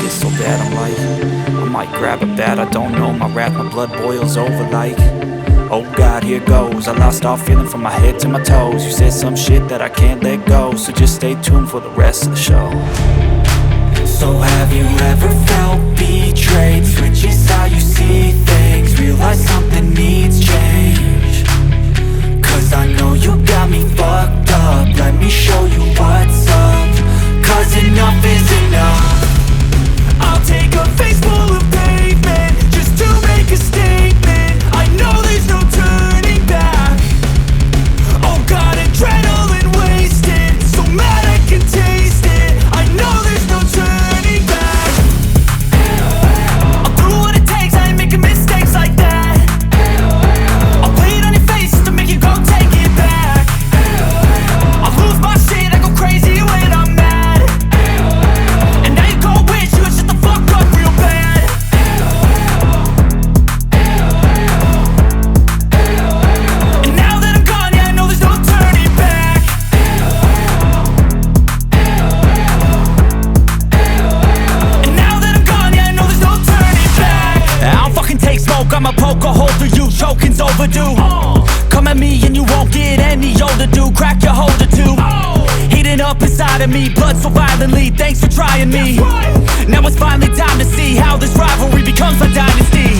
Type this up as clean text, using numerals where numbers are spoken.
get so bad, I'm like, I might grab a bat, I don't know, my wrath, my blood boils over like, oh God, here goes. I lost all feeling from my head to my toes. You said some shit that I can't let go, so just stay tuned for the rest of the show. So have you ever felt betrayed? Switches how you see things, realize something needs change. Cause I know you got me fucked up, let me show you what's up. Cause enough is enough. I'll take a face full of pavement just to make a statement. I know there's no turning back. Oh God, adrenaline wasted, so mad I can taste it. I know there's no turning back. I'll do what it takes, I ain't making mistakes like that. I'll play it on your face just to make you go take it back. I'll lose my shit, I go crazy when I'm mad. And now you go wish you would shut the fuck up real bad. And now that I'm gone, yeah, I know there's no turning back. And now that I'm gone, yeah, I know there's no turning back. I don't fucking take smoke, I'ma poke a hole through you, choking's overdue. Come at me and you won't get any older, dude. Crack your holder too. Heating up inside of me, blood so violently. Thanks for trying me. Now it's finally time to see how this rivalry becomes a dynasty.